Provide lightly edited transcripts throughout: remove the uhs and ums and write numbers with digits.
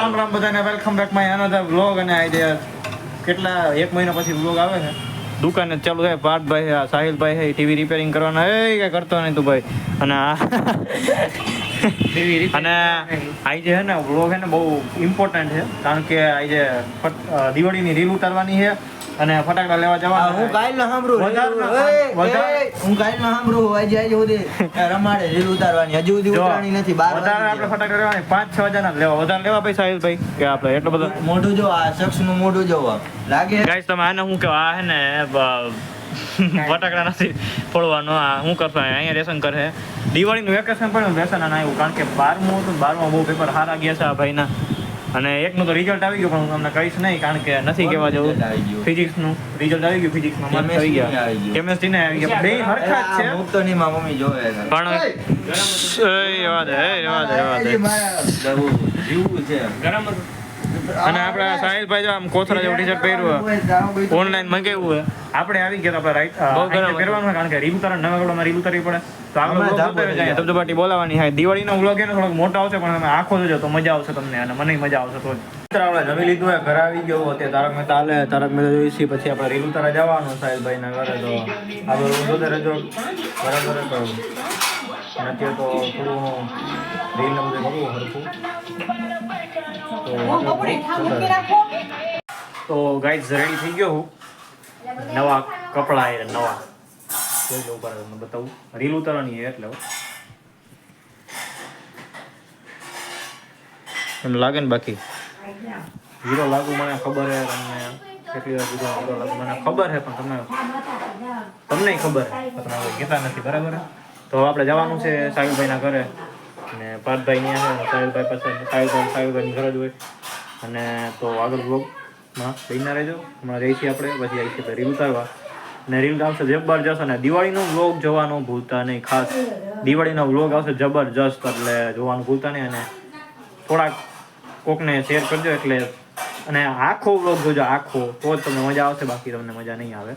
રામ રામ બધાને welcome back my another vlog અને idea કેટલા 1 મહિના પછી વ્લોગ આવે છે દુકાને ચાલુ છે પાર્થભાઈ સાહિલભાઈ છે ટીવી રિપેરિંગ કરવાના કઈ કરતો નહીં તું ભાઈ અને અને આજે છે ને વ્લોગ છે ને બહુ ઇમ્પોર્ટન્ટ છે કારણ કે આજે દિવાળીની રીલ ઉતારવાની છે અને ફટાકડા લેવા જવાના હું કાલ ન સાંભળું હું કાલ ન સાંભળું આજે સુધી રમાડે રીલ ઉતારવાની હજુ સુધી ઉતારવાની નથી 12 વધારે આપણે ફટાકડા લેવાની 5-6 હજારના લેવા વધારે લેવા ભાઈ સાહિલભાઈ કે આપણે એટલો બધો મોઢું જો આ શખ્સ નું મોઢું જોવા લાગે ગાઈસ તમે આને હું કે આ હે ને ફટાકડા નથી ફોડવાનો આ હું કરશો અહીંયા રેશન કરે દિવાળીનું વેકેશન પણ રેશન આને આવ્યું કારણ કે 12મું હતું 12માં બહુ પેપર સારા ગયા છે આ ભાઈના અને એકનું તો રિઝલ્ટ આવી ગયું પણ હું તમને કહીશ નહીં કારણ કે નથી કહેવા જવું ફિઝિક્સનું રિઝલ્ટ આવી ગયું ફિઝિક્સમાં માર્ક્સ આવી ગયા કેમેસ્ટ્રીને આવી ગયા બે હરખા જ છે હું તો નહીં માં મમ્મી જોવે પણ એવા દે જીવું છે ગરમ અને આપણા સાહિલભાઈ જો આમ કોથળા જેવું ટી-શર્ટ પહેર્યું ઓનલાઈન મંગાવ્યું હોય આપણે આવી ગયા આપણે રાઈટ બહુ ગરમ કરવાનું કારણ કે રીલ ઉતારવા નવા કપડામાં રીલ ઉતારવી પડે તો આગળ વ્લોગ ઉતારે જાય ધબધબાટી બોલાવાની હોય દિવાળીનો વ્લોગ એને થોડોક મોટો આવશે પણ તમે આખો જોજો તો મજા આવશે તમને અને મને મજા આવશે તો આપણે જમી લીધું હોય ઘરે આવી ગયો અત્યારે તારક મહેતા જોઈશી પછી આપણે રીલ ઉતારવા જવાનું સાહિલભાઈના ઘરે તો આપણે રોજ ઉતારે જો બરાબર તો અત્યારે તો થોડું રીલ ને બધું કરવું હરખું તો ગાઈઝ રેડી થઈ ગયો હું નવા કપડા એ નવા જોઈ લો ઉપર બતાવું રીલ ઉતારવાની છે એટલે એમ લાગે ને બાકી હીરો લાગુ મને ખબર છે તમને કેટલી વાર હીરો લાગુ મને ખબર છે પણ તમને ખબર છે તમે કહેતા નથી બરાબર તો આપણે જવાનું છે સાહિલભાઈના ઘરે અને પાર્થભાઈ ત્યાં છે સાહિલભાઈ પાસે સાહિલભાઈની ઘરે જ હોય અને તો આગળ વ્લોગમાં લઈને રહેજો હમણાં જઈશું આપણે પછી આવીશું તો રીલ ઉતારવા અને રીલ આવશે જબરજસ્ત અને દિવાળીનો વ્લોગ જોવાનું ભૂલતા નહીં ખાસ દિવાળીનો વ્લોગ આવશે જબરજસ્ત એટલે જોવાનું ભૂલતા નહીં અને થોડાક કોકને શેર કરજો એટલે અને આખો વ્લોગ જોજો આખો તો જ તમને મજા આવશે બાકી તમને મજા નહીં આવે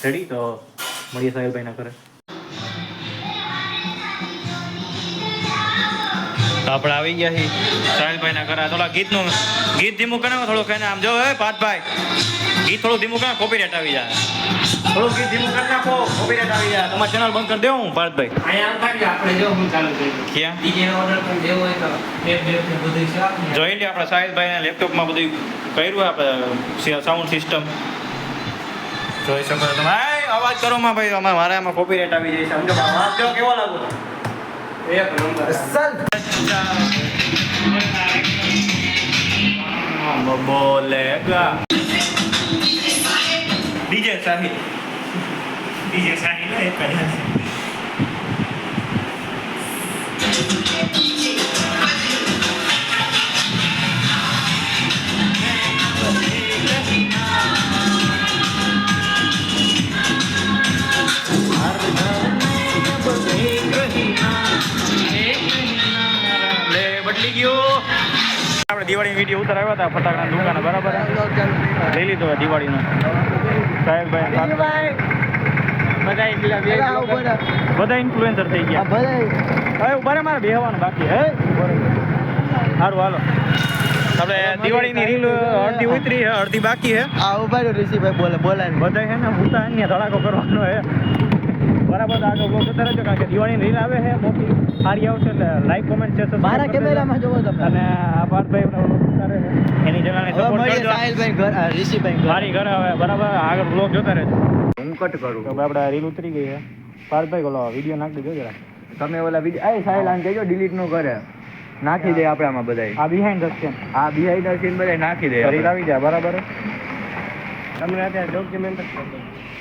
રેડી તો મળીએ સાહિલભાઈના ઘરે આપણે આવી ગયા છીએ સાહિલભાઈના ઘરે થોડા ગીત ધીમું કરાવો થોડુંક એને આમ જો હે પાર્થભાઈ ગીત થોડું ધીમું કરાવો કોપીરાઈટ આવી જાય થોડું ગીત ધીમું કરી નાખો કોપીરાઈટ આવી જાય તમારી ચેનલ બંધ કરી દેવું પાર્થભાઈ અહીંયા આપણે જો હું ચાલુ કરી ક્યાં ડીજે ઓર્ડર પણ દેવો હોય તો ટેપ બધું છે જોઈ લે આપણે સાહિલભાઈના લેપટોપમાં બધું કર્યું આપણે સાઉન્ડ સિસ્ટમ જોઈ શકો છો તમે અવાજ કરો માં ભાઈ મારે આમાં કોપીરાઈટ આવી જાય છે સમજો અવાજ જો કેવો લાગુ એક નંબર બોલેગા ડીજે સાહિલ બદલી ગયો આપણે દિવાળી વિડીયો ઉતાર આવ્યા હતા ફટાકડાની દુકાને બરાબર લઈ લીધો દિવાળીનો સાહેબભાઈ બધા ઇન્ફ્લુએન્સર થઈ ગયા હવે ઉભા મારે બેહવાનું બાકી હે સારું હાલો આપણે દિવાળીની રીલ અડધી ઉતરી છે અડધી બાકી છે આ ઉભા ઋષિભાઈ બોલે બધા છે ને ભૂતા ને ધડાકો કરવાનો છે બરાબર આગળ બ્લોગ ઉતાર છે કારણ કે દિવાળીની રીલ આવે છે મોટી સારી આવશે એટલે લાઈક કોમેન્ટ શેર મારા કેમેરામાં જોવો તમે અને આ પાર્થભાઈ ઉતારે છે એની ચેનલને સપોર્ટ કરજો સાહિલભાઈ ઘર ઋષિભાઈ મારી ઘરે હવે બરાબર આગળ બ્લોગ જોતા રહેજો હું કટ કરું તો આપણે રીલ ઉતરી ગઈ છે પાર્થભાઈ બોલો વિડીયો નાખી દેજો જરા તમે ઓલા વિડીયો આ સાહિલ આને કહેજો ડિલીટ નો કરે નાખી દે આપણે આમાં બધાય આ બિહાઇન્ડ ધ સીન આ બિહાઇન્ડ ધ સીન બધાય નાખી દે રીલ આવી જાય બરાબર તમને અત્યારે ડોક્યુમેન્ટ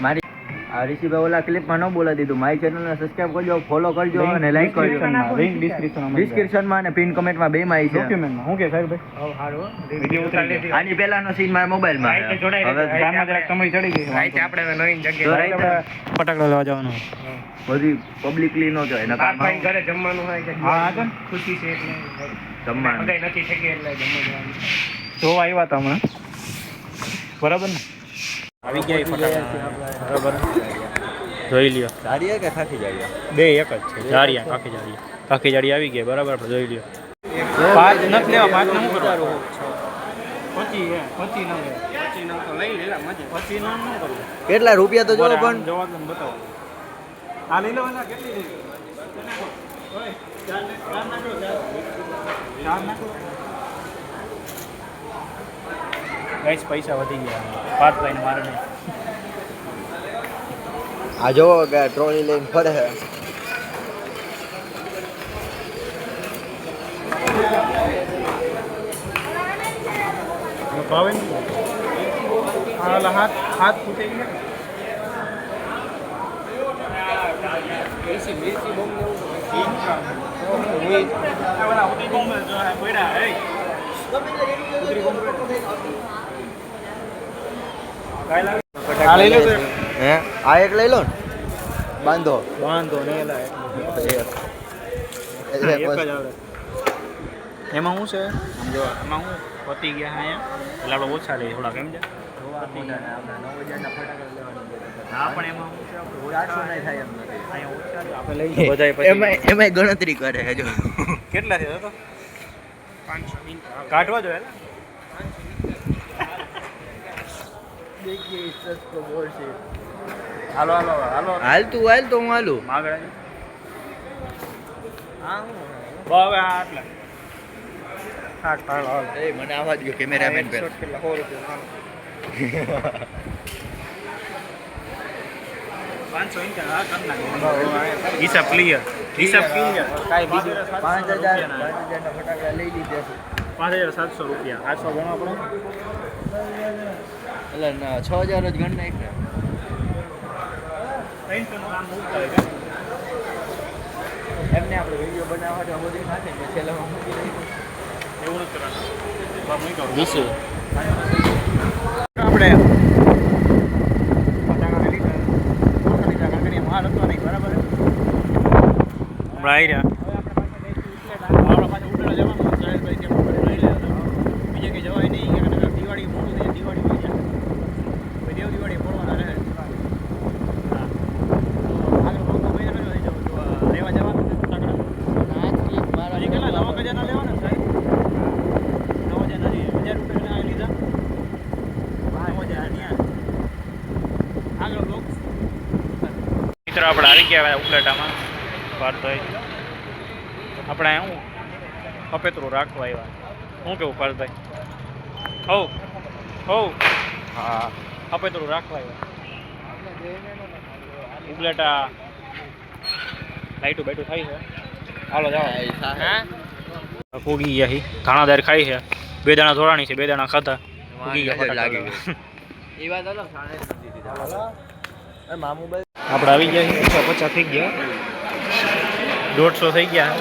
મારી આ ઋષિભાઈ ઓલા ક્લિપમાં ન બોલા દીધું મારી ચેનલને સબસ્ક્રાઇબ કરજો ફોલો કરજો અને લાઈક કરજો લિંક ડિસ્ક્રિપ્શનમાં અને પિન કમેન્ટમાં બેમાં આવી છે ડોક્યુમેન્ટમાં હું કે સાહેબભાઈ હારું વિડીયો ઉતારી લીધી આની પહેલાનો સીન મારા મોબાઈલમાં હવે ગામમાં જરાક તમારી ચડી ગઈ રાઈટ આપણે નવીન જગ્યાએ ફટાકડા લેવા જવાનું બધી પબ્લિકલી નો જોઈએ નકા ભાઈ ઘરે જમવાનું હોય કે હા આગળ ખુશી છે એટલે જમવાનું બધાય નથી થઈ એટલે જમવા જોવા આવ્યા હતા હમણાં બરાબર ને આવી ગયા ફટાકડા બરાબર જોઈ લ્યો સારી કે ખાખી જાય બે એક જ છે જાડિયા આખી જાડિયા આવી ગઈ બરાબર આપણે જોઈ લ્યો પાંચ નથી લેવા, પાંચ ને શું કરવા? 25 નંગ તો લઈ લેલા મજે 25 નંગ શું કરવું? કેટલા રૂપિયા તો જો પણ જવા દો ને બતાવો. આ લઈ લો એલા, કેટલી લઈ? ઓય, ચાર નાખો, ચાર નાખો. ગાઈસ પૈસા વધી ગયા. પાર્થભાઈ ને મારે નહીં. આ જો ટ્રોલી લઈને ફરે છે. ભાવે નહીં. આ હાથ ફૂટી ગયા. મિર્ચી બોમ્બ ને એવું હે આ એક લઈ લો ને બાંધો બાંધો ને એલા એક જ આવડે. એમાં શું છે આમ જો, એમાં હું પતી ગયા અહીંયા એટલે આપણે ઓછા લઈએ થોડા, કેમ છે? હા પણ એમાં શું છે, આપણે ઓછા આપણે લઈ બધાય પછી એમાં ગણતરી કરે છે જો કેટલા થયા તો 500 કાઢવા જોઈએ ને. હાલો હાલો હાલો હાલ તું હાલ તો હું હાલું માગડા હવે આટલા હાલો હાલો. એ મને આવા દો કેમેરામેન પર કેટલા 100 રૂપિયા 500 ઇંચ હા કર નાખે. હિસાબ ક્લિયર, હિસાબ ક્લિયર. કાંઈ બીજું 5000 ના ફટાકડા લઈ લીધા છે 5700 રૂપિયા. 800 ગણો આપણો. એટલે 6000 જ ગણ નાખ ને 300 નું કામ ઉઠતા હોય. એમને આપણે વિડીયો બનાવવા માટે બધું નાખે ને છેલ્લામાં મૂકી દઈએ. એવું નથી કરવાનું. વિશે આપણે માલ હતો નહીં બરાબર. હમણાં આવી રહ્યા આપણા પાસે ઉઠેલા જવાનું સાહેબભાઈ કે લઈ લે બીજે કંઈ જવાય નહીં કે દિવાળી મોડું થાય, દિવાળી હોય જાય પછી દેવ દિવાળી ફોડવાના રહે. હા આગળ મોટો મહિનો રહી જાવ તો લેવા જવાનું છે ફટાકડા. હજી કેટલા 9000 લેવાના સાહેબ? 9000 નથી, 1000 રૂપિયા લીધા. 9000 આગળ બ્લોક. મિત્રો આપણે આવી ગયા ઉપલેટામાં પાર્થભાઈ. આપણે શું કપેતરું રાખવા આવ્યા. શું કેવું પાર્થભાઈ? હો હા કપેતરું રાખવા આવ્યા. ઉપલેટા લાઈટું બાઈટું થાય છે. હાલો જાઓ. ફૂગી ગયા હી ધાણાદાર ખાઈ છે. 2 દાણા ધોરાણી છે, 2 દાણા ખાધા ફૂગી ગયા. લાગી એ વાત અલગ મામુભાઈ આપણે આવી ગયા 150 થઈ ગયા, 150 થઈ ગયા.